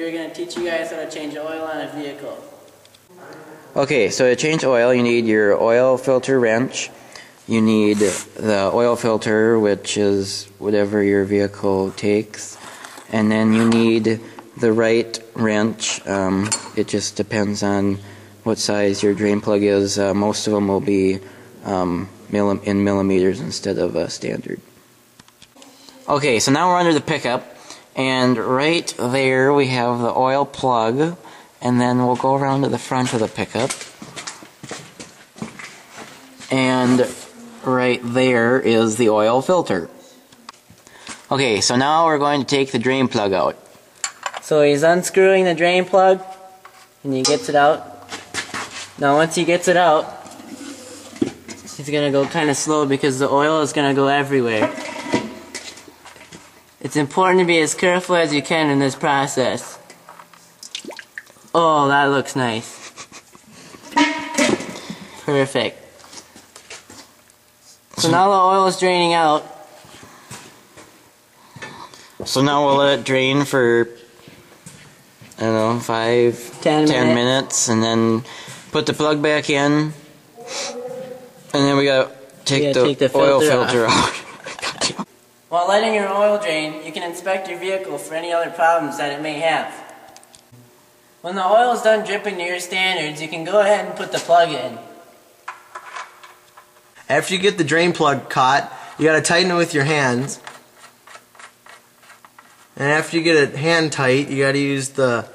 we're going to teach you guys how to change oil on a vehicle. Okay, so to change oil, you need your oil filter wrench. You need the oil filter, which is whatever your vehicle takes. And then you need the right wrench. It just depends on what size your drain plug is. Most of them will be in millimeters instead of standard. Okay, so now we're under the pickup, and right there we have the oil plug, and then we'll go around to the front of the pickup, and right there is the oil filter. Okay, so now we're going to take the drain plug out. So he's unscrewing the drain plug, and he gets it out. Now once he gets it out, he's going to go kind of slow because the oil is going to go everywhere. It's important to be as careful as you can in this process. Oh, that looks nice. Perfect. So now the oil is draining out. So now we'll let it drain for, I don't know, 10 minutes, and then put the plug back in, and then we gotta take the oil filter out. While letting your oil drain, you can inspect your vehicle for any other problems that it may have. When the oil is done dripping to your standards, you can go ahead and put the plug in. After you get the drain plug caught, you gotta tighten it with your hands. And after you get it hand tight, you gotta use the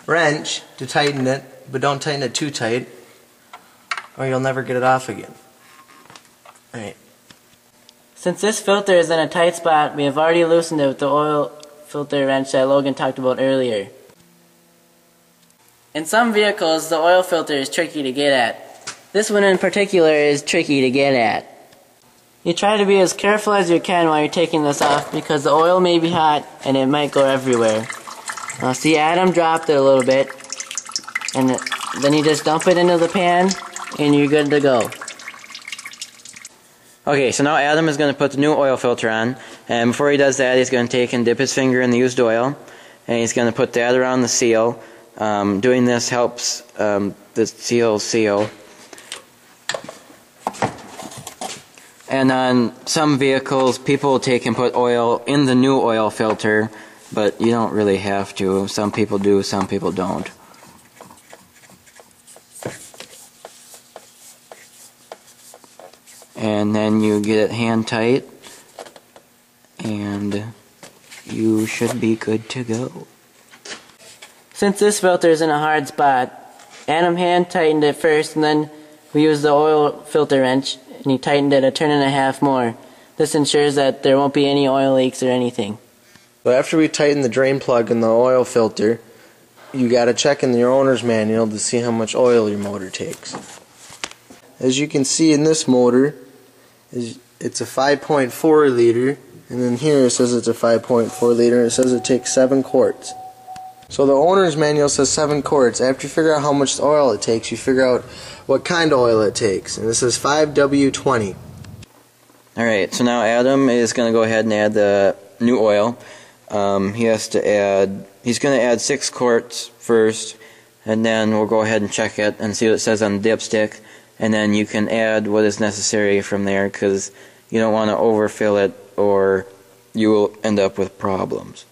wrench to tighten it, but don't tighten it too tight, or you'll never get it off again. Alright. Since this filter is in a tight spot, we have already loosened it with the oil filter wrench that Logan talked about earlier. In some vehicles, the oil filter is tricky to get at. This one in particular is tricky to get at. You try to be as careful as you can while you're taking this off because the oil may be hot and it might go everywhere. Now see, Adam dropped it a little bit, and then you just dump it into the pan and you're good to go. Okay, so now Adam is going to put the new oil filter on, and before he does that, he's going to take and dip his finger in the used oil, and he's going to put that around the seal. Doing this helps the seal seal. And on some vehicles, people will take and put oil in the new oil filter, but you don't really have to. Some people do, some people don't. And then you get it hand tight, and you should be good to go. Since this filter is in a hard spot, Adam hand tightened it first, and then we used the oil filter wrench, and he tightened it a turn and a half more. This ensures that there won't be any oil leaks or anything. But after we tighten the drain plug in the oil filter, you gotta check in your owner's manual to see how much oil your motor takes. As you can see in this motor, it's a 5.4 liter, and then here it says it's a 5.4 liter, and it says it takes 7 quarts. So the owner's manual says 7 quarts. After you figure out how much oil it takes, you figure out what kind of oil it takes, and this is 5W20. Alright, so now Adam is going to go ahead and add the new oil. He's going to add 6 quarts first, and then we'll go ahead and check it and see what it says on the dipstick. And then you can add what is necessary from there, because you don't want to overfill it or you will end up with problems.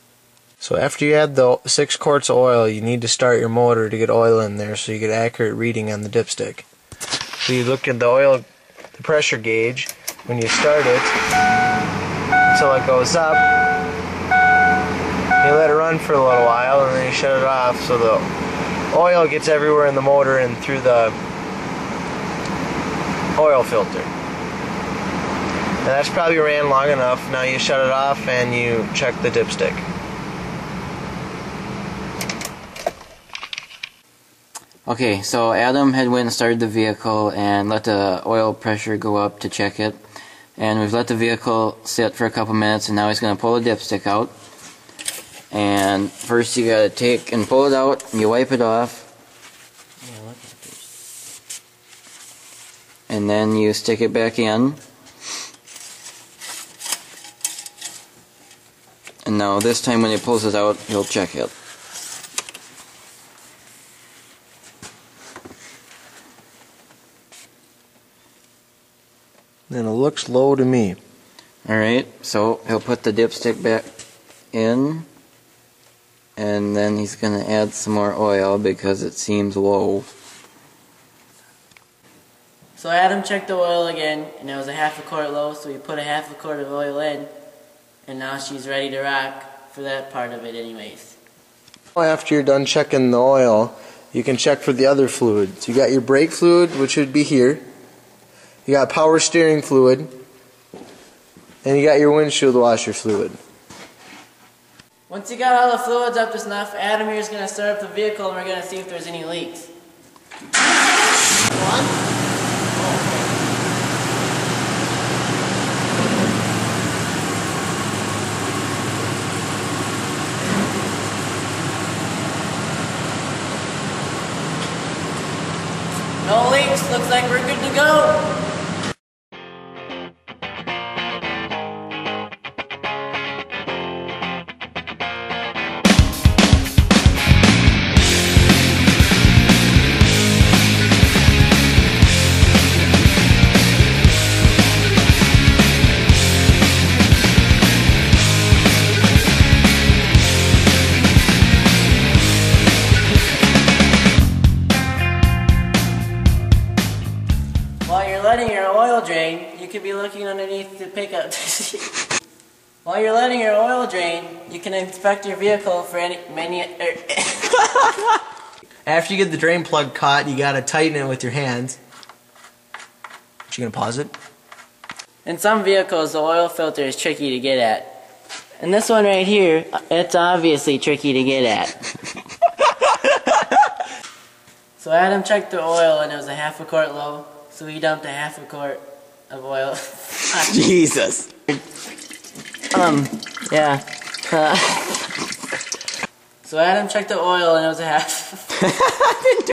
So after you add the 6 quarts of oil, you need to start your motor to get oil in there so you get accurate reading on the dipstick. So you look at the pressure gauge when you start it until it goes up. You let it run for a little while and then you shut it off so the oil gets everywhere in the motor and through the oil filter. And that's probably ran long enough. Now you shut it off and you check the dipstick. Okay, so Adam had went and started the vehicle and let the oil pressure go up to check it. And we've let the vehicle sit for a couple minutes, and now he's going to pull the dipstick out. And first you got to take and pull it out, and you wipe it off. And then you stick it back in. And now this time when he pulls it out, he'll check it. And it looks low to me. Alright, so he'll put the dipstick back in, and then he's going to add some more oil because it seems low. So Adam checked the oil again, and it was a half a quart low, so we put a half a quart of oil in, and now she's ready to rock for that part of it anyways. After you're done checking the oil, you can check for the other fluids. You got your brake fluid, which would be here. You got power steering fluid, and you got your windshield washer fluid. Once you got all the fluids up to snuff, Adam here is going to start up the vehicle and we're going to see if there's any leaks. No leaks, looks like we're good to go. While you're letting your oil drain, you could be looking underneath the pickup. While you're letting your oil drain, you can inspect your vehicle for After you get the drain plug caught, you gotta tighten it with your hands. You gonna pause it? In some vehicles, the oil filter is tricky to get at. And this one right here, it's obviously tricky to get at. So Adam checked the oil and it was a half a quart low. So he dumped a half a quart of oil. Jesus. Yeah. So Adam checked the oil and it was a half.